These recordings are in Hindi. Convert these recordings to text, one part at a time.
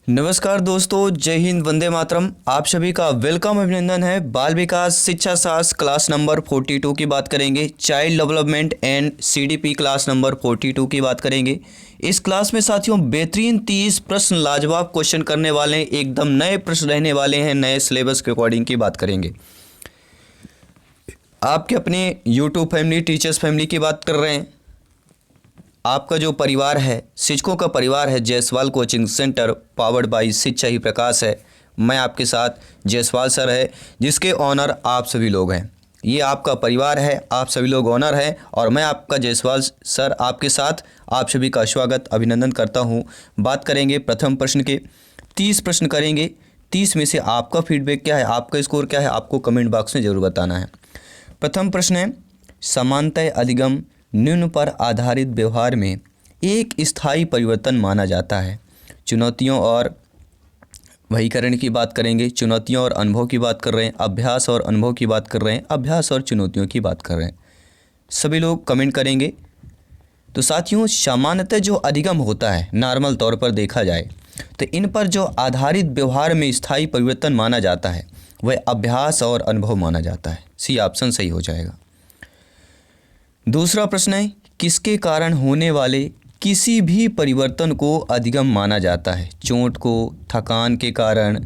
नमस्कार दोस्तों, जय हिंद, वंदे मातरम। आप सभी का वेलकम, अभिनंदन है। बाल विकास शिक्षा शास्त्र क्लास नंबर 42 की बात करेंगे। Child development and CDP class number 42 की बात करेंगे। इस क्लास में साथियों बेहतरीन 30 प्रश्न लाजवाब क्वेश्चन करने वाले हैं। एकदम नए प्रश्न रहने वाले हैं, नए सिलेबस के अकॉर्डिंग की बात करेंगे। आपके अपने यूट्यूब फैमिली, टीचर्स फैमिली की बात कर रहे हैं। आपका जो परिवार है, शिक्षकों का परिवार है, Jaiswal coaching centre powered by शिक्षा ही प्रकाश है। मैं आपके साथ जायसवाल सर है, जिसके ऑनर आप सभी लोग हैं। ये आपका परिवार है, आप सभी लोग ऑनर हैं और मैं आपका जायसवाल सर आपके साथ आप सभी का स्वागत अभिनंदन करता हूँ। बात करेंगे प्रथम प्रश्न के। 30 प्रश्न करेंगे। 30 में से आपका फीडबैक क्या है, आपका स्कोर क्या है, आपको कमेंट बॉक्स में ज़रूर बताना है। प्रथम प्रश्न है, समानतः अधिगम निम्न पर आधारित व्यवहार में एक स्थायी परिवर्तन माना जाता है। चुनौतियों और वहीकरण की बात करेंगे। चुनौतियों और अनुभव की बात कर रहे हैं, अभ्यास और अनुभव की बात कर रहे हैं, अभ्यास और चुनौतियों की बात कर रहे हैं। सभी लोग कमेंट करेंगे। तो साथियों, सामान्यतः जो अधिगम होता है, नॉर्मल तौर पर देखा जाए तो इन पर जो आधारित व्यवहार में स्थायी परिवर्तन माना जाता है वह अभ्यास और अनुभव माना जाता है। सी ऑप्शन सही हो जाएगा। दूसरा प्रश्न है, किसके कारण होने वाले किसी भी परिवर्तन को अधिगम माना जाता है। चोट को, थकान के कारण,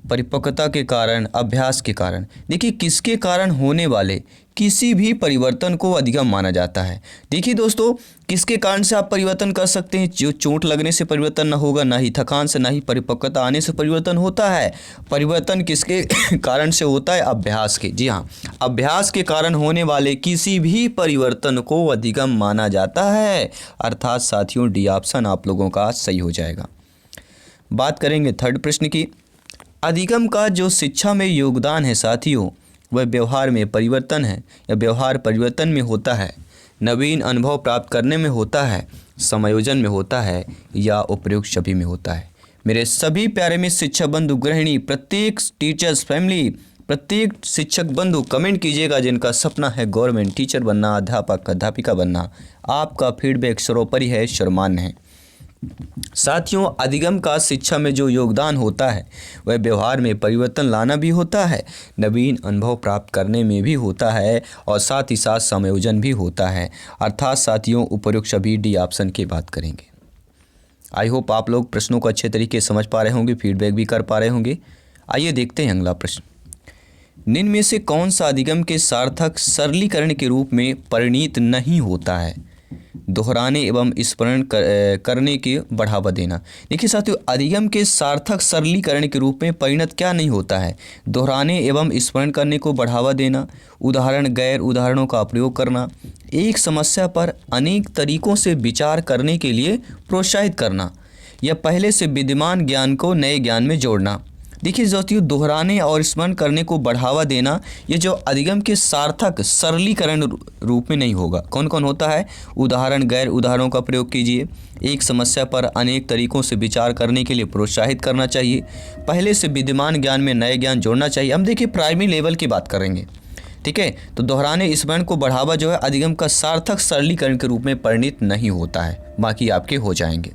परिपक्वता के कारण, अभ्यास के कारण। देखिए, किसके कारण होने वाले किसी भी परिवर्तन को अधिगम माना जाता है। देखिए दोस्तों, किसके कारण से आप परिवर्तन कर सकते हैं। जो चोट लगने से परिवर्तन ना होगा, ना ही थकान से, ना ही परिपक्वता आने से परिवर्तन होता है। परिवर्तन किसके कारण से होता है? अभ्यास के। जी हाँ, अभ्यास के कारण होने वाले किसी भी परिवर्तन को अधिगम माना जाता है। अर्थात साथियों, डी ऑप्शन आप लोगों का सही हो जाएगा। बात करेंगे थर्ड प्रश्न की। अधिगम का जो शिक्षा में योगदान है साथियों, वह व्यवहार में परिवर्तन है या व्यवहार परिवर्तन में होता है, नवीन अनुभव प्राप्त करने में होता है, समायोजन में होता है या उपयुक्त सभी में होता है। मेरे सभी प्यारे में शिक्षक बंधु, गृहिणी, प्रत्येक टीचर्स फैमिली, प्रत्येक शिक्षक बंधु कमेंट कीजिएगा जिनका सपना है गवर्नमेंट टीचर बनना, अध्यापक अध्यापिका बनना। आपका फीडबैक सर्वोपरि है, सर्वमान्य है। साथियों, अधिगम का शिक्षा में जो योगदान होता है वह व्यवहार में परिवर्तन लाना भी होता है, नवीन अनुभव प्राप्त करने में भी होता है और साथ ही साथ समायोजन भी होता है। अर्थात साथियों, उपयुक्त सभी डी ऑप्शन की बात करेंगे। आई होप आप लोग प्रश्नों को अच्छे तरीके से समझ पा रहे होंगे, फीडबैक भी कर पा रहे होंगे। आइए देखते हैं अगला प्रश्न। निम्न में से कौन सा अधिगम के सार्थक सरलीकरण के रूप में परिणित नहीं होता है? दोहराने एवं स्मरण करने की बढ़ावा देना। देखिए साथियों, अधिगम के सार्थक सरलीकरण के रूप में परिणत क्या नहीं होता है? दोहराने एवं स्मरण करने को बढ़ावा देना, उदाहरण गैर उदाहरणों का प्रयोग करना, एक समस्या पर अनेक तरीकों से विचार करने के लिए प्रोत्साहित करना या पहले से विद्यमान ज्ञान को नए ज्ञान में जोड़ना। देखिए साथियों, दोहराने और स्मरण करने को बढ़ावा देना, ये जो अधिगम के सार्थक सरलीकरण रूप में नहीं होगा। कौन कौन होता है? उदाहरण गैर उदाहरणों का प्रयोग कीजिए, एक समस्या पर अनेक तरीकों से विचार करने के लिए प्रोत्साहित करना चाहिए, पहले से विद्यमान ज्ञान में नए ज्ञान जोड़ना चाहिए। हम देखिए प्राइमरी लेवल की बात करेंगे, ठीक है। तो दोहराने स्मरण को बढ़ावा जो है अधिगम का सार्थक सरलीकरण के रूप में परिणित नहीं होता है। बाकी आपके हो जाएंगे।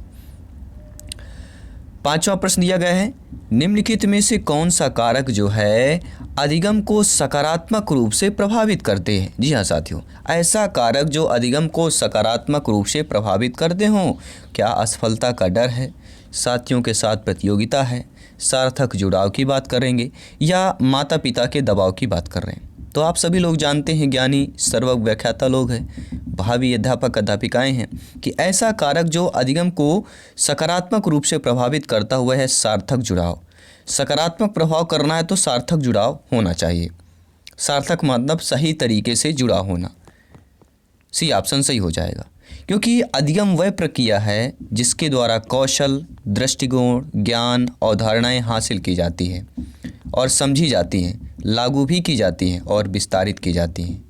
पांचवा प्रश्न दिया गया है, निम्नलिखित में से कौन सा कारक जो है अधिगम को सकारात्मक रूप से प्रभावित करते हैं? जी हाँ साथियों, ऐसा कारक जो अधिगम को सकारात्मक रूप से प्रभावित करते हों। क्या असफलता का डर है, साथियों के साथ प्रतियोगिता है, सार्थक जुड़ाव की बात करेंगे या माता पिता के दबाव की बात कर रहे हैं? तो आप सभी लोग जानते हैं, ज्ञानी सर्वज्ञ व्याख्याता लोग हैं, भावी अध्यापक अध्यापिकाएं हैं, कि ऐसा कारक जो अधिगम को सकारात्मक रूप से प्रभावित करता हुआ है सार्थक जुड़ाव। सकारात्मक प्रभाव करना है तो सार्थक जुड़ाव होना चाहिए। सार्थक मतलब सही तरीके से जुड़ा होना। सी ऑप्शन सही हो जाएगा, क्योंकि अधिगम वह प्रक्रिया है जिसके द्वारा कौशल, दृष्टिकोण, ज्ञान, अवधारणाएं हासिल की जाती हैं और समझी जाती हैं, लागू भी की जाती हैं और विस्तारित की जाती हैं।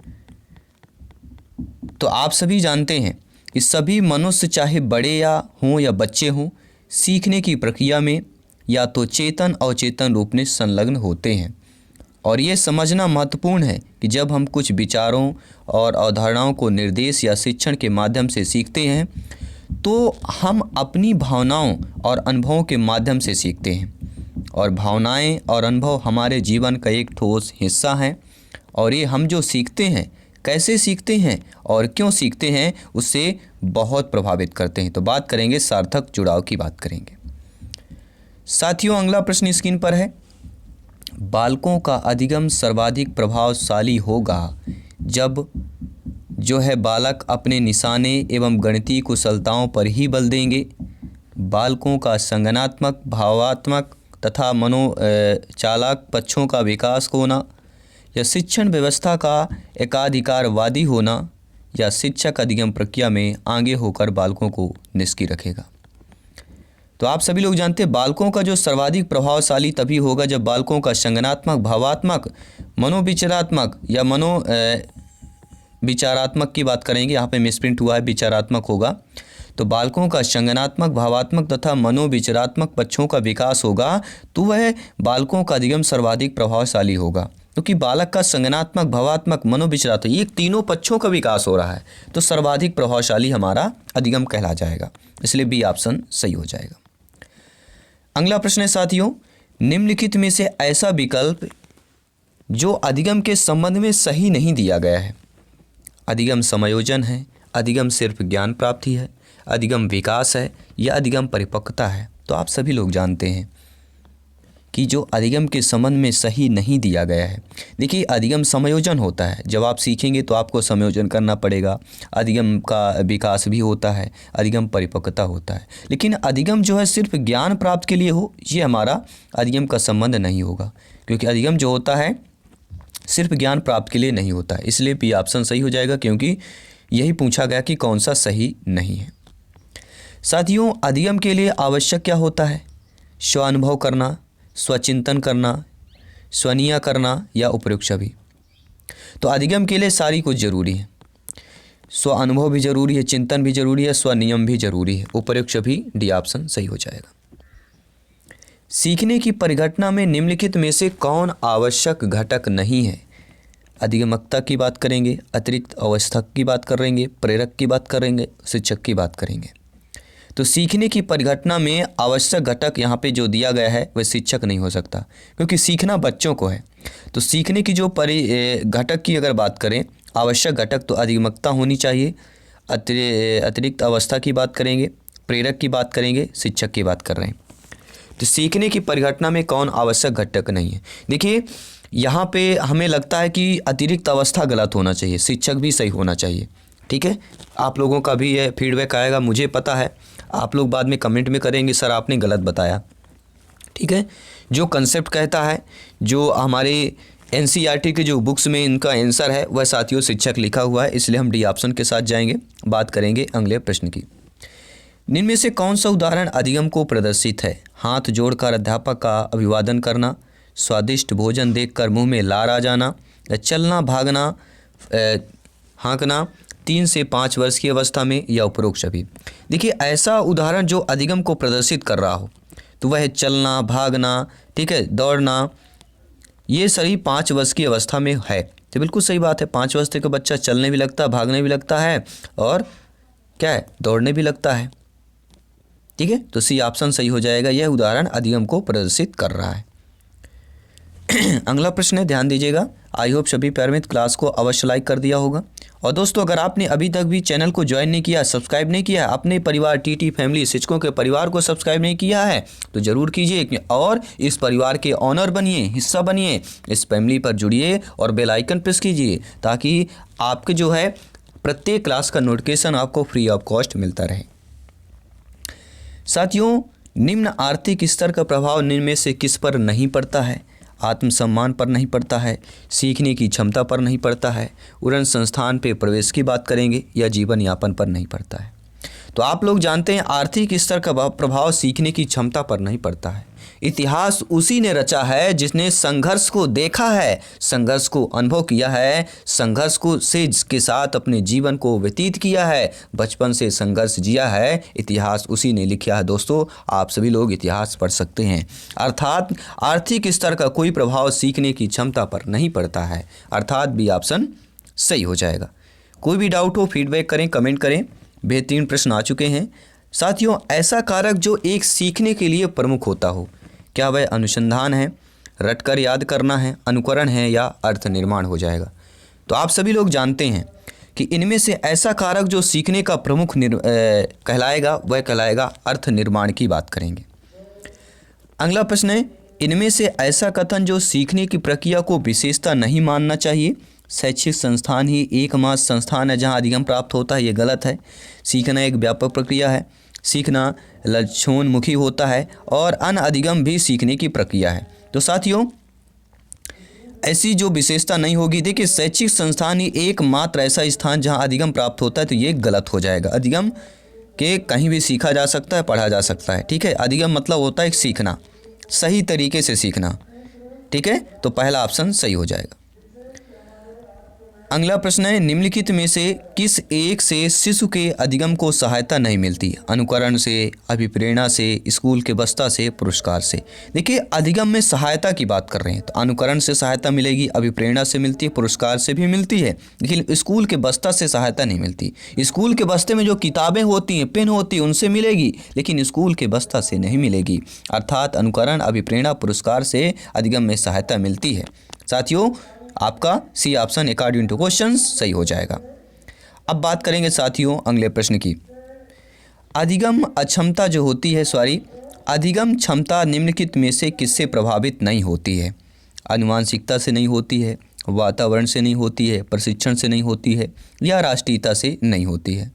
तो आप सभी जानते हैं कि सभी मनुष्य, चाहे बड़े हों या बच्चे हों, सीखने की प्रक्रिया में या तो चेतन अवचेतन रूप में संलग्न होते हैं। और ये समझना महत्वपूर्ण है कि जब हम कुछ विचारों और अवधारणाओं को निर्देश या शिक्षण के माध्यम से सीखते हैं तो हम अपनी भावनाओं और अनुभवों के माध्यम से सीखते हैं, और भावनाएं और अनुभव हमारे जीवन का एक ठोस हिस्सा हैं, और ये हम जो सीखते हैं, कैसे सीखते हैं और क्यों सीखते हैं, उससे बहुत प्रभावित करते हैं। तो बात करेंगे सार्थक जुड़ाव की बात करेंगे। साथियों, अगला प्रश्न स्क्रीन पर है, बालकों का अधिगम सर्वाधिक प्रभावशाली होगा जब जो है बालक अपने निशाने एवं गणितीय कुशलताओं पर ही बल देंगे। बालकों का संज्ञानात्मक, भावात्मक तथा चालाक पक्षों का विकास होना, या शिक्षण व्यवस्था का एकाधिकारवादी होना, या शिक्षक अधिगम प्रक्रिया में आगे होकर बालकों को निष्क्रिय रखेगा। तो आप सभी लोग जानते हैं बालकों का जो सर्वाधिक प्रभावशाली तभी होगा जब बालकों का संज्ञानात्मक, भावात्मक, मनोविचारात्मक या विचारात्मक की बात करेंगे, यहाँ पे मिसप्रिंट हुआ है, विचारात्मक होगा। तो बालकों का संज्ञानात्मक, भावात्मक तथा मनोविचारात्मक पक्षों का विकास होगा, तो वह बालकों का अधिगम सर्वाधिक प्रभावशाली होगा, क्योंकि बालक का संज्ञानात्मक, भावात्मक, मनोविचारात्मक ये तीनों पक्षों का विकास हो रहा है, तो सर्वाधिक प्रभावशाली हमारा अधिगम कहला जाएगा। इसलिए बी ऑप्शन सही हो जाएगा। अगला प्रश्न है साथियों, निम्नलिखित में से ऐसा विकल्प जो अधिगम के संबंध में सही नहीं दिया गया है। अधिगम समायोजन है, अधिगम सिर्फ ज्ञान प्राप्ति है, अधिगम विकास है, या अधिगम परिपक्वता है। तो आप सभी लोग जानते हैं कि जो अधिगम के संबंध में सही नहीं दिया गया है, देखिए अधिगम समायोजन होता है, जब आप सीखेंगे तो आपको समायोजन करना पड़ेगा। अधिगम का विकास भी होता है, अधिगम परिपक्वता होता है, लेकिन अधिगम जो है सिर्फ ज्ञान प्राप्त के लिए हो, ये हमारा अधिगम का संबंध नहीं होगा, क्योंकि अधिगम जो होता है सिर्फ ज्ञान प्राप्त के लिए नहीं होता है। इसलिए बी ऑप्शन सही हो जाएगा, क्योंकि यही पूछा गया कि कौन सा सही नहीं है। साथियों, अधिगम के लिए आवश्यक क्या होता है? स्वानुभव करना, स्वचिंतन करना, स्वनीय करना, या उपरोक्त सभी। तो अधिगम के लिए सारी कुछ जरूरी है। स्व अनुभव भी जरूरी है, चिंतन भी जरूरी है, स्वनियम भी जरूरी है, उपरोक्त भी डी ऑप्शन सही हो जाएगा। सीखने की परिघटना में निम्नलिखित में से कौन आवश्यक घटक नहीं है? अधिगमकता की बात करेंगे, अतिरिक्त अवस्थक की बात करेंगे, प्रेरक की बात करेंगे, शिक्षक की बात करेंगे। तो सीखने की परिघटना में आवश्यक घटक यहाँ पे जो दिया गया है वह शिक्षक नहीं हो सकता, क्योंकि सीखना बच्चों को है। तो सीखने की जो घटक की अगर बात करें, आवश्यक घटक तो अधिगमकता होनी चाहिए, अतिरिक्त अवस्था की बात करेंगे, प्रेरक की बात करेंगे, शिक्षक की बात कर रहे हैं। तो सीखने की परिघटना में कौन आवश्यक घटक नहीं है? देखिए यहाँ पे हमें लगता है कि अतिरिक्त अवस्था गलत होना चाहिए, शिक्षक भी सही होना चाहिए। ठीक है, आप लोगों का भी ये फीडबैक आएगा, मुझे पता है, आप लोग बाद में कमेंट में करेंगे सर आपने गलत बताया। ठीक है, जो कंसेप्ट कहता है, जो हमारे एनसीईआरटी के जो बुक्स में इनका आंसर है वह साथियों शिक्षक लिखा हुआ है, इसलिए हम डी ऑप्शन के साथ जाएंगे। बात करेंगे अगले प्रश्न की। निम्न में से कौन सा उदाहरण अधिगम को प्रदर्शित है? हाथ जोड़कर अध्यापक का अभिवादन करना, स्वादिष्ट भोजन देखकर मुंह में लार आ जाना, या चलना, भागना, हाँकना 3 से 5 वर्ष की अवस्था में, या उपरोक्त सभी। देखिए ऐसा उदाहरण जो अधिगम को प्रदर्शित कर रहा हो तो वह है चलना, भागना, ठीक है, दौड़ना, ये सभी 5 वर्ष की अवस्था में है। तो बिल्कुल सही बात है, 5 वर्ष का बच्चा चलने भी लगता है, भागने भी लगता है, और क्या है, दौड़ने भी लगता है। ठीक है, तो सी ऑप्शन सही हो जाएगा, यह उदाहरण अधिगम को प्रदर्शित कर रहा है। अगला प्रश्न है, ध्यान दीजिएगा। आई होप सभी प्यारे मित्र क्लास को अवश्य लाइक कर दिया होगा। और दोस्तों अगर आपने अभी तक भी चैनल को ज्वाइन नहीं किया, सब्सक्राइब नहीं किया, अपने परिवार टीटी फैमिली शिक्षकों के परिवार को सब्सक्राइब नहीं किया है तो ज़रूर कीजिए, और इस परिवार के ऑनर बनिए, हिस्सा बनिए, इस फैमिली पर जुड़िए और बेल आइकन प्रेस कीजिए, ताकि आपके जो है प्रत्येक क्लास का नोटिफिकेशन आपको फ्री ऑफ कॉस्ट मिलता रहे। साथियों, निम्न आर्थिक स्तर का प्रभाव निम्न में से किस पर नहीं पड़ता है? आत्मसम्मान पर नहीं पड़ता है, सीखने की क्षमता पर नहीं पड़ता है, उड़न संस्थान पे प्रवेश की बात करेंगे, या जीवन यापन पर नहीं पड़ता है। तो आप लोग जानते हैं आर्थिक स्तर का प्रभाव सीखने की क्षमता पर नहीं पड़ता है। इतिहास उसी ने रचा है जिसने संघर्ष को देखा है, संघर्ष को अनुभव किया है, संघर्ष को से के साथ अपने जीवन को व्यतीत किया है, बचपन से संघर्ष जिया है, इतिहास उसी ने लिखा है। दोस्तों आप सभी लोग इतिहास पढ़ सकते हैं। अर्थात आर्थिक स्तर का कोई प्रभाव सीखने की क्षमता पर नहीं पड़ता है, अर्थात बी ऑप्शन सही हो जाएगा। कोई भी डाउट हो फीडबैक करें, कमेंट करें, बेहतरीन प्रश्न आ चुके हैं। साथियों, ऐसा कारक जो एक सीखने के लिए प्रमुख होता हो, क्या वह अनुसंधान है, रटकर याद करना है, अनुकरण है या अर्थ निर्माण हो जाएगा? तो आप सभी लोग जानते हैं कि इनमें से ऐसा कारक जो सीखने का प्रमुख कहलाएगा वह कहलाएगा अर्थ निर्माण की बात करेंगे। अगला प्रश्न है, इनमें से ऐसा कथन जो सीखने की प्रक्रिया को विशेषता नहीं मानना चाहिए। शैक्षिक संस्थान ही एकमात्र संस्थान है जहां अधिगम प्राप्त होता है, ये गलत है। सीखना एक व्यापक प्रक्रिया है, सीखना लक्ष्योन्मुखी होता है और अनअधिगम भी सीखने की प्रक्रिया है। तो साथियों, ऐसी जो विशेषता नहीं होगी। देखिए, शैक्षिक संस्थान ही एकमात्र ऐसा स्थान जहां अधिगम प्राप्त होता है, तो ये गलत हो जाएगा। अधिगम के कहीं भी सीखा जा सकता है, पढ़ा जा सकता है, ठीक है। अधिगम मतलब होता है सीखना, सही तरीके से सीखना, ठीक है। तो पहला ऑप्शन सही हो जाएगा। अगला प्रश्न है, निम्नलिखित में से किस एक से शिशु के अधिगम को सहायता नहीं मिलती? अनुकरण से, अभिप्रेरणा से, स्कूल के बस्ता से, पुरस्कार से। देखिए, अधिगम में सहायता की बात कर रहे हैं, तो अनुकरण से सहायता मिलेगी, अभिप्रेरणा से मिलती है, पुरस्कार से भी मिलती है, लेकिन स्कूल के बस्ता से सहायता नहीं मिलती। स्कूल के बस्ते में जो किताबें होती हैं, पेन होती है, उनसे मिलेगी, लेकिन स्कूल के बस्ता से नहीं मिलेगी। अर्थात अनुकरण, अभिप्रेरणा, पुरस्कार से अधिगम में सहायता मिलती है। साथियों, आपका C option according to question सही हो जाएगा। अब बात करेंगे साथियों अगले प्रश्न की। अधिगम अक्षमता जो होती है, अधिगम क्षमता निम्नलिखित में से किससे प्रभावित नहीं होती है? आनुवंशिकता से नहीं होती है, वातावरण से नहीं होती है, प्रशिक्षण से नहीं होती है या राष्ट्रीयता से नहीं होती है?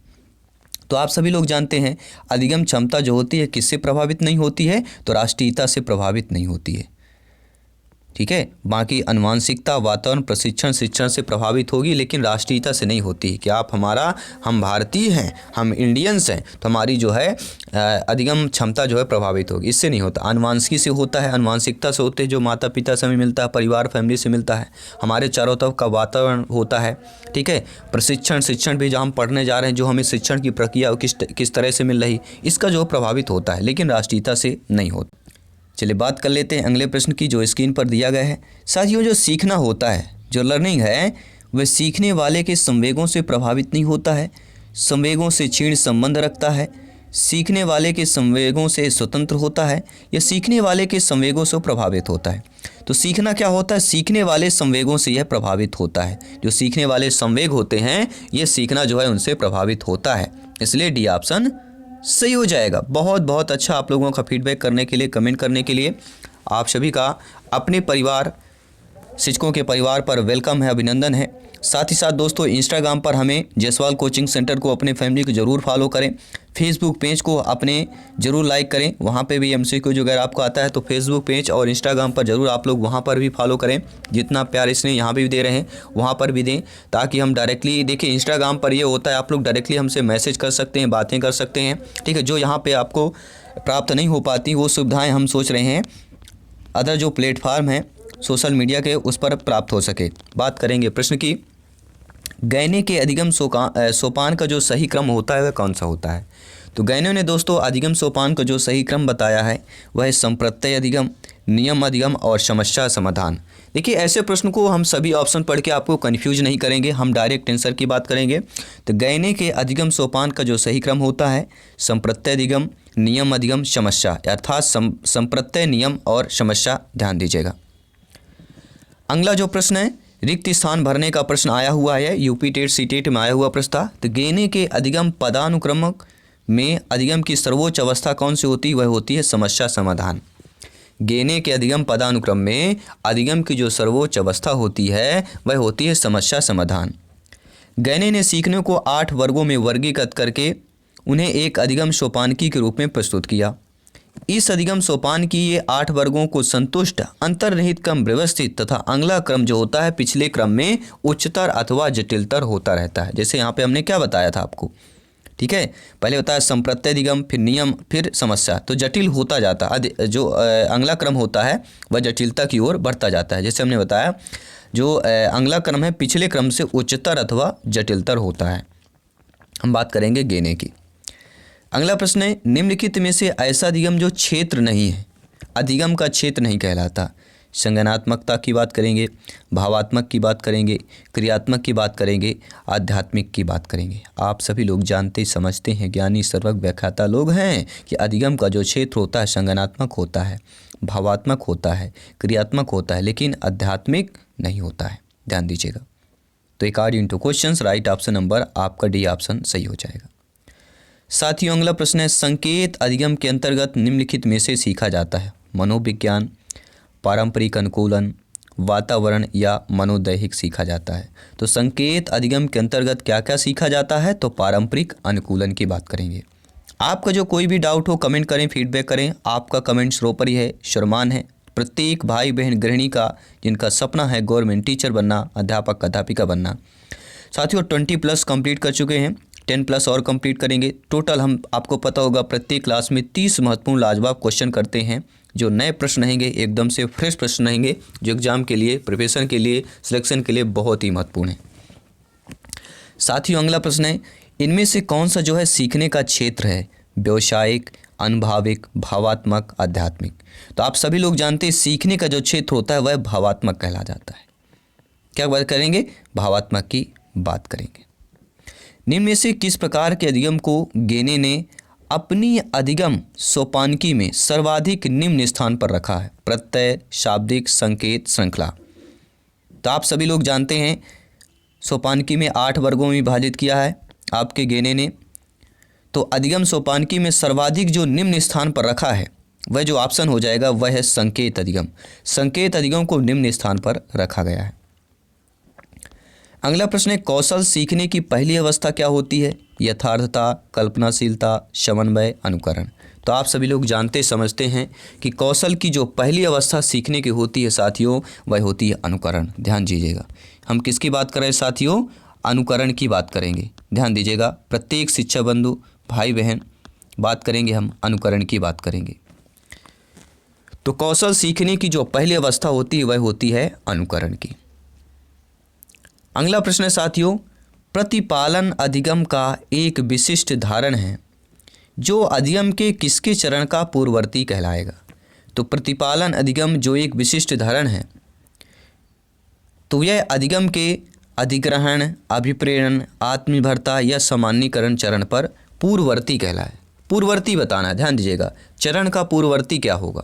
तो आप सभी लोग जानते हैं अधिगम क्षमता जो होती है किससे प्रभावित नहीं होती है? तो राष्ट्रीयता से प्रभावित नहीं होती है, ठीक है। बाकी आनुवंशिकता, वातावरण, प्रशिक्षण, शिक्षण से प्रभावित होगी, लेकिन राष्ट्रीयता से नहीं होती। कि हम भारतीय हैं, हम इंडियंस हैं, तो हमारी जो है अधिगम क्षमता जो है प्रभावित होगी, इससे नहीं होता। आनुवंशिकी से होता है, आनुवंशिकता से होते हैं, जो माता पिता से हमें मिलता है, परिवार फैमिली से मिलता है, हमारे चारों तरफ का वातावरण होता है, ठीक है। प्रशिक्षण, शिक्षण भी जहाँ हम पढ़ने जा रहे हैं, जो हमें शिक्षण की प्रक्रिया किस तरह से मिल रही, इसका जो प्रभावित होता है, लेकिन राष्ट्रीयता से नहीं होता। चलिए बात कर लेते हैं अगले प्रश्न की जो स्क्रीन पर दिया गया है। साथियों, जो सीखना होता है, जो लर्निंग है, वह सीखने वाले के संवेगों से प्रभावित नहीं होता है, संवेगों से क्षीण संबंध रखता है, सीखने वाले के संवेगों से स्वतंत्र होता है या सीखने वाले के संवेगों से प्रभावित होता है। तो सीखना क्या होता है? सीखने वाले संवेगों से यह प्रभावित होता है। जो सीखने वाले संवेग होते हैं, ये सीखना जो है उनसे प्रभावित होता है, इसलिए डी ऑप्शन सही हो जाएगा। बहुत बहुत अच्छा आप लोगों का फीडबैक करने के लिए, कमेंट करने के लिए आप सभी का अपने परिवार, शिक्षकों के परिवार पर वेलकम है, अभिनंदन है। साथ ही साथ दोस्तों, इंस्टाग्राम पर हमें जायसवाल कोचिंग सेंटर को, अपने फैमिली को ज़रूर फॉलो करें। फेसबुक पेज को अपने ज़रूर लाइक करें, वहाँ पे भी MCQ जो अगर आपको आता है तो फेसबुक पेज और इंस्टाग्राम पर ज़रूर आप लोग वहाँ पर भी फॉलो करें। जितना प्यार इसने यहाँ भी दे रहे हैं वहाँ पर भी दें, ताकि हम डायरेक्टली, देखिए इंस्टाग्राम पर ये होता है, आप लोग डायरेक्टली हमसे मैसेज कर सकते हैं, बातें कर सकते हैं, ठीक है। जो यहाँ पर आपको प्राप्त नहीं हो पाती वो सुविधाएँ हम सोच रहे हैं अदर जो प्लेटफार्म हैं सोशल मीडिया के, उस पर प्राप्त हो सके। बात करेंगे प्रश्न की, गैने के अधिगम सोपान का जो सही क्रम होता है वह कौन सा होता है? तो गैनों ने दोस्तों अधिगम सोपान का जो सही क्रम बताया है वह है संप्रत्यय अधिगम, नियम अधिगम और समस्या समाधान। देखिए, ऐसे प्रश्न को हम सभी ऑप्शन पढ़ के आपको कन्फ्यूज नहीं करेंगे, हम डायरेक्ट आंसर की बात करेंगे। तो गैने के अधिगम सोपान का जो सही क्रम होता है संप्रत्यय अधिगम, नियम अधिगम, समस्या, अर्थात संप्रत्यय, नियम और समस्या, ध्यान दीजिएगा। अगला जो प्रश्न है, रिक्त स्थान भरने का प्रश्न आया हुआ है, यूपी टेट सीटेट में आया हुआ प्रश्न था। तो गैने के अधिगम पदानुक्रमक में अधिगम की सर्वोच्च अवस्था कौन सी होती है? वह होती है समस्या समाधान। गैने के अधिगम पदानुक्रम में अधिगम की जो सर्वोच्च अवस्था होती है वह होती है समस्या समाधान। गैने ने सीखने को 8 वर्गों में वर्गीकृत करके उन्हें एक अधिगम सोपानकी के रूप में प्रस्तुत किया। इस अधिगम सोपान की ये 8 वर्गों को संतुष्ट, अंतर्निहित क्रम व्यवस्थित तथा अगला क्रम जो होता है पिछले क्रम में उच्चतर अथवा जटिलतर होता रहता है। जैसे यहाँ पे हमने क्या बताया था आपको, ठीक है, पहले बताया संप्रत्यय अधिगम, फिर नियम, फिर समस्या, तो जटिल होता जाता है। जो अगला क्रम होता है वह जटिलता की ओर बढ़ता जाता है। जैसे हमने बताया जो अगला क्रम है पिछले क्रम से उच्चतर अथवा जटिलतर होता है। हम बात करेंगे गैने की। अगला प्रश्न है, निम्नलिखित में से ऐसा अधिगम जो क्षेत्र नहीं है, अधिगम का क्षेत्र नहीं कहलाता। संज्ञानात्मकता की बात करेंगे, भावात्मक की बात करेंगे, क्रियात्मक की बात करेंगे, आध्यात्मिक की बात करेंगे। आप सभी लोग जानते समझते हैं, ज्ञानी सर्वज्ञ व्याख्याता लोग हैं कि अधिगम का जो क्षेत्र होता है संज्ञानात्मक होता है, भावात्मक होता है, क्रियात्मक होता है, लेकिन आध्यात्मिक नहीं होता है। ध्यान दीजिएगा। तो according two questions right option number आपका डी ऑप्शन सही हो जाएगा। साथियों अगला प्रश्न है, संकेत अधिगम के अंतर्गत निम्नलिखित में से सीखा जाता है? मनोविज्ञान, पारंपरिक अनुकूलन, वातावरण या मनोदैहिक सीखा जाता है। तो संकेत अधिगम के अंतर्गत क्या क्या सीखा जाता है? तो पारंपरिक अनुकूलन की बात करेंगे। आपका जो कोई भी डाउट हो कमेंट करें, फीडबैक करें। आपका कमेंट सर्वोपरि है, सम्मान है। प्रत्येक भाई बहन गृहिणी का जिनका सपना है गवर्नमेंट टीचर बनना, अध्यापक अध्यापिका बनना। साथियों 20+ कंप्लीट कर चुके हैं, 10+ और कंप्लीट करेंगे। टोटल हम आपको पता होगा प्रत्येक क्लास में 30 महत्वपूर्ण लाजवाब क्वेश्चन करते हैं, जो नए प्रश्न रहेंगे, एकदम से फ्रेश प्रश्न रहेंगे, जो एग्जाम के लिए, प्रिपरेशन के लिए, सिलेक्शन के लिए बहुत ही महत्वपूर्ण है। साथियों अगला प्रश्न है, इनमें से कौन सा जो है सीखने का क्षेत्र है? व्यावसायिक, अनुभविक, भावात्मक, आध्यात्मिक। तो आप सभी लोग जानते हैं सीखने का जो क्षेत्र होता है वह भावात्मक कहला जाता है। क्या बात करेंगे? भावात्मक की बात करेंगे। निम्न में से किस प्रकार के अधिगम को गेने ने अपनी अधिगम सोपानकी में सर्वाधिक निम्न स्थान पर रखा है? प्रत्यय, शाब्दिक, संकेत, श्रृंखला। तो आप सभी लोग जानते हैं सोपानकी में 8 वर्गों में विभाजित किया है आपके गेने ने। तो अधिगम सोपानकी में सर्वाधिक जो निम्न स्थान पर रखा है वह जो ऑप्शन हो जाएगा वह है संकेत अधिगम। संकेत अधिगम को निम्न स्थान पर रखा गया है। अगला प्रश्न है, कौशल सीखने की पहली अवस्था क्या होती है? यथार्थता, कल्पनाशीलता, समन्वय, अनुकरण। तो आप सभी लोग जानते समझते हैं कि कौशल की जो पहली अवस्था सीखने की होती है साथियों वह होती है अनुकरण। ध्यान दीजिएगा, हम किसकी बात कर रहे हैं साथियों? अनुकरण की बात करेंगे। ध्यान दीजिएगा, प्रत्येक शिक्षा बंधु भाई बहन बात करेंगे, हम अनुकरण की बात करेंगे। तो कौशल सीखने की जो पहली अवस्था होती है वह होती है अनुकरण की। अगला प्रश्न है साथियों, प्रतिपालन अधिगम का एक विशिष्ट धारण है जो अधिगम के किसके चरण का पूर्ववर्ती कहलाएगा? तो प्रतिपालन अधिगम जो एक विशिष्ट धारण है तो यह अधिगम के अधिग्रहण, अभिप्रेरण, आत्मनिर्भरता या सामान्यीकरण चरण पर पूर्ववर्ती कहलाए। पूर्ववर्ती बताना है, ध्यान दीजिएगा, चरण का पूर्ववर्ती क्या होगा?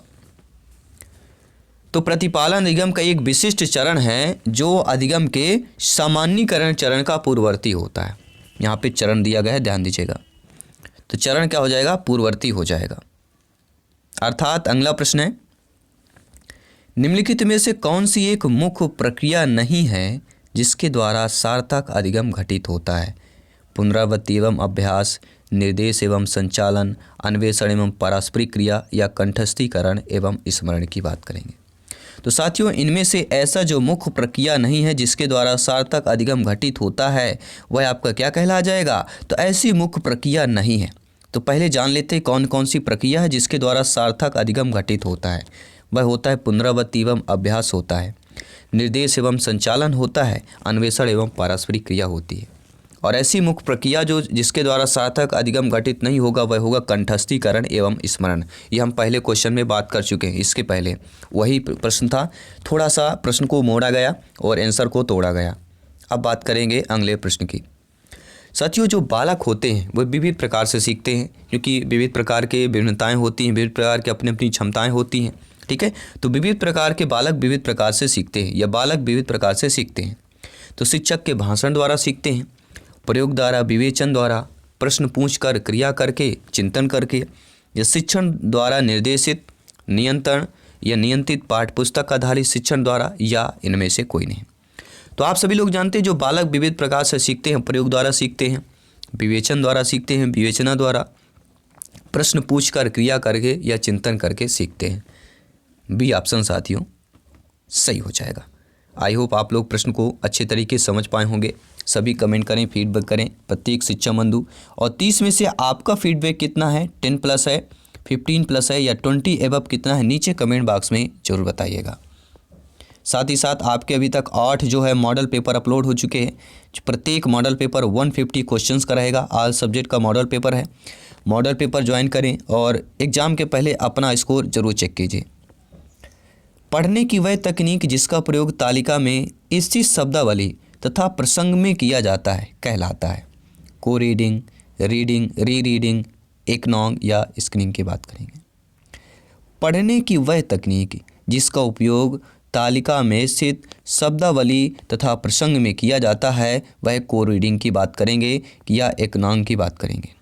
तो प्रतिपालन अधिगम का एक विशिष्ट चरण है जो अधिगम के सामान्यीकरण चरण का पूर्ववर्ती होता है। यहाँ पे चरण दिया गया है, ध्यान दीजिएगा। तो चरण क्या हो जाएगा? पूर्ववर्ती हो जाएगा। अर्थात अगला प्रश्न है, निम्नलिखित में से कौन सी एक मुख्य प्रक्रिया नहीं है जिसके द्वारा सार्थक अधिगम घटित होता है? पुनरावृत्ति एवं अभ्यास, निर्देश एवं संचालन, अन्वेषण एवं पारस्परिक क्रिया या कंठस्थीकरण एवं स्मरण की बात करेंगे। तो साथियों इनमें से ऐसा जो मुख्य प्रक्रिया नहीं है जिसके द्वारा सार्थक अधिगम घटित होता है वह आपका क्या कहला जाएगा? तो ऐसी मुख्य प्रक्रिया नहीं है। तो पहले जान लेते हैं कौन कौन सी प्रक्रिया है जिसके द्वारा सार्थक अधिगम घटित होता है। वह होता है पुनरावृत्ति एवं अभ्यास होता है, निर्देश एवं संचालन होता है, अन्वेषण एवं पारस्परिक क्रिया होती है। और ऐसी मुख्य प्रक्रिया जो जिसके द्वारा सार्थक अधिगम घटित नहीं होगा वह होगा कंठस्थीकरण एवं स्मरण। ये हम पहले क्वेश्चन में बात कर चुके हैं, इसके पहले वही प्रश्न था, थोड़ा सा प्रश्न को मोड़ा गया और आंसर को तोड़ा गया। अब बात करेंगे अगले प्रश्न की। साथियों जो बालक होते हैं वह विविध प्रकार से सीखते हैं, क्योंकि विविध प्रकार के भिन्नताएँ होती हैं, विविध प्रकार की अपनी अपनी क्षमताएँ होती हैं, ठीक है। तो विविध प्रकार के बालक विविध प्रकार से सीखते हैं या बालक विविध प्रकार से सीखते हैं। तो शिक्षक के भाषण द्वारा सीखते हैं, प्रयोग द्वारा, विवेचन द्वारा, प्रश्न पूछकर, क्रिया करके, चिंतन करके, या शिक्षण द्वारा निर्देशित, नियंत्रण या नियंत्रित पाठ्यपुस्तक आधारित शिक्षण द्वारा, या इनमें से कोई नहीं। तो आप सभी लोग जानते हैं जो बालक विविध प्रकार से सीखते हैं, प्रयोग द्वारा सीखते हैं, विवेचन द्वारा सीखते हैं, विवेचना द्वारा, प्रश्न पूछकर, क्रिया करके या चिंतन करके सीखते हैं। बी ऑप्शन साथियों सही हो जाएगा। आई होप आप लोग प्रश्न को अच्छे तरीके से समझ पाए होंगे। सभी कमेंट करें, फीडबैक करें, प्रत्येक शिक्षा बंधु। और 30 में से आपका फीडबैक कितना है? 10+ है, 15+ है या 20 एबव कितना है? नीचे कमेंट बॉक्स में जरूर बताइएगा। साथ ही साथ आपके अभी तक 8 जो है मॉडल पेपर अपलोड हो चुके हैं। प्रत्येक मॉडल पेपर 150 क्वेश्चंस का रहेगा। ऑल सब्जेक्ट का मॉडल पेपर है। मॉडल पेपर ज्वाइन करें और एग्ज़ाम के पहले अपना स्कोर जरूर चेक कीजिए। पढ़ने की वह तकनीक जिसका प्रयोग तालिका में स्थित शब्दावली तथा प्रसंग में किया जाता है कहलाता है। को रीडिंग, रीडिंग, री रीडिंग, एकनॉन्ग या स्क्रीनिंग की बात करेंगे। पढ़ने की वह तकनीक जिसका उपयोग तालिका में स्थित शब्दावली तथा प्रसंग में किया जाता है वह को रीडिंग की बात करेंगे या एकनॉन्ग की बात करेंगे।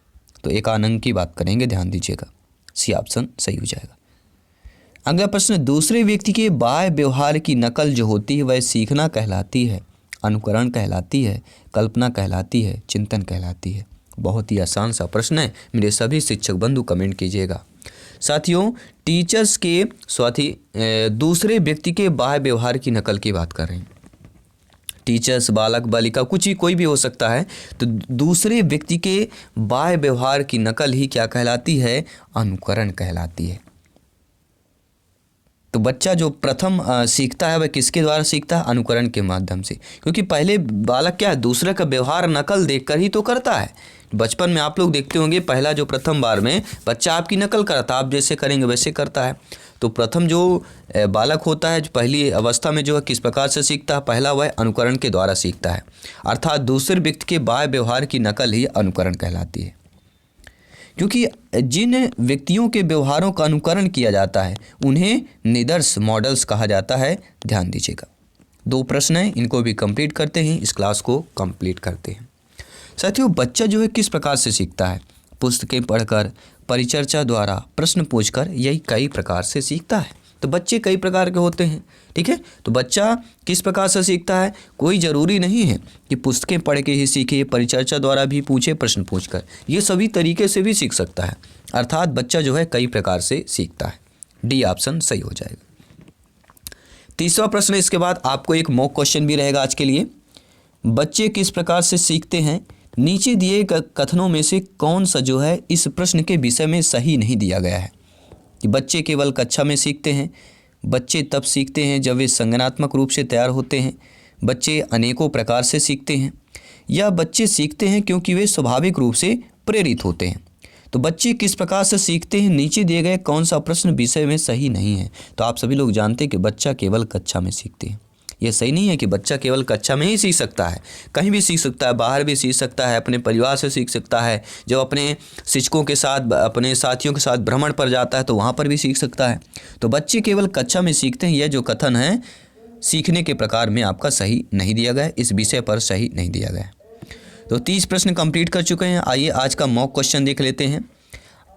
तो एकानंग की बात करेंगे, ध्यान दीजिएगा, सी ऑप्शन सही हो जाएगा। अगला प्रश्न, दूसरे व्यक्ति के बाह्य व्यवहार की नकल जो होती है वह सीखना कहलाती है, अनुकरण कहलाती है, कल्पना कहलाती है, चिंतन कहलाती है। बहुत ही आसान सा प्रश्न है, मेरे सभी शिक्षक बंधु कमेंट कीजिएगा। साथियों, टीचर्स के दूसरे व्यक्ति के बाह्य व्यवहार की नकल की बात कर रहे हैं। टीचर्स, बालक, बालिका, कुछ ही कोई भी हो सकता है। तो दूसरे व्यक्ति के बाह्य व्यवहार की नकल ही क्या कहलाती है? अनुकरण कहलाती है। तो बच्चा जो प्रथम सीखता है वह किसके द्वारा सीखता है? अनुकरण के माध्यम से, क्योंकि पहले बालक क्या है, दूसरे का व्यवहार नकल देखकर ही तो करता है। बचपन में आप लोग देखते होंगे, पहला जो प्रथम बार में बच्चा आपकी नकल करता है, आप जैसे करेंगे वैसे करता है। तो प्रथम जो बालक होता है, जो पहली अवस्था में जो है किस प्रकार से सीखता है? पहला वह अनुकरण के द्वारा सीखता है, अर्थात दूसरे व्यक्ति के बाह्य व्यवहार की नकल ही अनुकरण कहलाती है। क्योंकि जिन व्यक्तियों के व्यवहारों का अनुकरण किया जाता है उन्हें निदर्श, मॉडल्स कहा जाता है। ध्यान दीजिएगा। 2 प्रश्न हैं, इनको भी कंप्लीट करते हैं, इस क्लास को कंप्लीट करते हैं। साथियों, बच्चा जो है किस प्रकार से सीखता है? पुस्तकें पढ़कर, परिचर्चा द्वारा, प्रश्न पूछकर, यही कई प्रकार से सीखता है। तो बच्चे कई प्रकार के होते हैं, ठीक है। तो बच्चा किस प्रकार से सीखता है? कोई ज़रूरी नहीं है कि पुस्तकें पढ़ के ही सीखे, परिचर्चा द्वारा भी पूछे, प्रश्न पूछकर, ये सभी तरीके से भी सीख सकता है। अर्थात बच्चा जो है कई प्रकार से सीखता है। डी ऑप्शन सही हो जाएगा। तीसरा प्रश्न, इसके बाद आपको एक मॉक क्वेश्चन भी रहेगा आज के लिए। बच्चे किस प्रकार से सीखते हैं? नीचे दिए कथनों में से कौन सा जो है इस प्रश्न के विषय में सही नहीं दिया गया है? कि बच्चे केवल कक्षा में सीखते हैं, बच्चे तब सीखते हैं जब वे संज्ञानात्मक रूप से तैयार होते हैं, बच्चे अनेकों प्रकार से सीखते हैं, या बच्चे सीखते हैं क्योंकि वे स्वाभाविक रूप से प्रेरित होते हैं। तो बच्चे किस प्रकार से सीखते हैं, नीचे दिए गए कौन सा प्रश्न विषय में सही नहीं है? तो आप सभी लोग जानते हैं कि बच्चा केवल कक्षा में सीखते हैं। ये सही नहीं है कि बच्चा केवल कक्षा में ही सीख सकता है, कहीं भी सीख सकता है, बाहर भी सीख सकता है, अपने परिवार से सीख सकता है, जब अपने शिक्षकों के साथ, अपने साथियों के साथ भ्रमण पर जाता है तो वहाँ पर भी सीख सकता है। तो बच्चे केवल कक्षा में सीखते हैं, यह जो कथन है सीखने के प्रकार में आपका सही नहीं दिया गया, इस विषय पर सही नहीं दिया गया। तो 30 प्रश्न कंप्लीट कर चुके हैं। आइए आज का मॉक क्वेश्चन देख लेते हैं।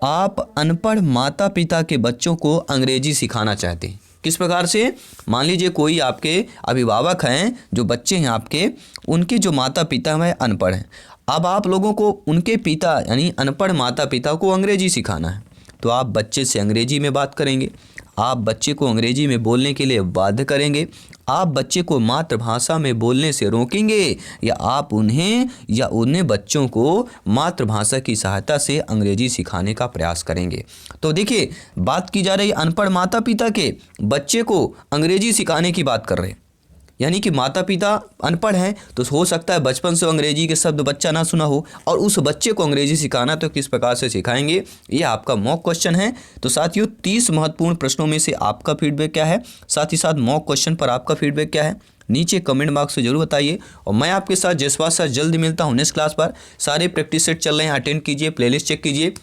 आप अनपढ़ माता पिता के बच्चों को अंग्रेजी सिखाना चाहते हैं, किस प्रकार से? मान लीजिए कोई आपके अभिभावक हैं, जो बच्चे हैं आपके, उनके जो माता पिता हैं अनपढ़ हैं। अब आप लोगों को उनके पिता यानी अनपढ़ माता पिता को अंग्रेजी सिखाना है। तो आप बच्चे से अंग्रेजी में बात करेंगे, आप बच्चे को अंग्रेजी में बोलने के लिए बाध्य करेंगे, आप बच्चे को मातृभाषा में बोलने से रोकेंगे, या आप उन्हें बच्चों को मातृभाषा की सहायता से अंग्रेजी सिखाने का प्रयास करेंगे। तो देखिए, बात की जा रही अनपढ़ माता पिता के बच्चे को अंग्रेजी सिखाने की बात कर रहे हैं, यानी कि माता पिता अनपढ़ हैं, तो हो सकता है बचपन से अंग्रेजी के शब्द बच्चा ना सुना हो, और उस बच्चे को अंग्रेजी सिखाना तो किस प्रकार से सिखाएंगे? ये आपका मॉक क्वेश्चन है। तो साथियों, 30 महत्वपूर्ण प्रश्नों में से आपका फीडबैक क्या है, साथ ही साथ मॉक क्वेश्चन पर आपका फीडबैक क्या है, नीचे कमेंट बॉक्स में जरूर बताइए। और मैं आपके साथ जसवात सर जल्दी मिलता हूँ नेक्स्ट क्लास पर। सारे प्रैक्टिस सेट चल रहे हैं, अटेंड कीजिए, प्लेलिस्ट चेक कीजिए।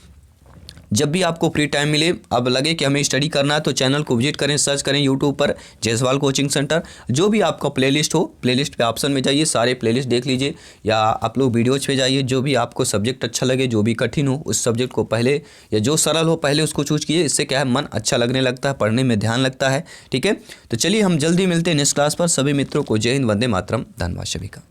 जब भी आपको फ्री टाइम मिले, अब लगे कि हमें स्टडी करना है, तो चैनल को विजिट करें, सर्च करें यूट्यूब पर जयसवाल कोचिंग सेंटर। जो भी आपका प्लेलिस्ट हो, प्लेलिस्ट पे ऑप्शन में जाइए, सारे प्लेलिस्ट देख लीजिए, या आप लोग वीडियोज पे जाइए। जो भी आपको सब्जेक्ट अच्छा लगे, जो भी कठिन हो, उस सब्जेक्ट को पहले, या जो सरल हो पहले उसको चूज कीजिए। इससे क्या है, मन अच्छा लगने लगता है, पढ़ने में ध्यान लगता है। ठीक है, तो चलिए हम जल्दी मिलते हैं नेक्स्ट क्लास पर। सभी मित्रों को जय हिंद, वंदे मातरम, धन्यवाद सभी का।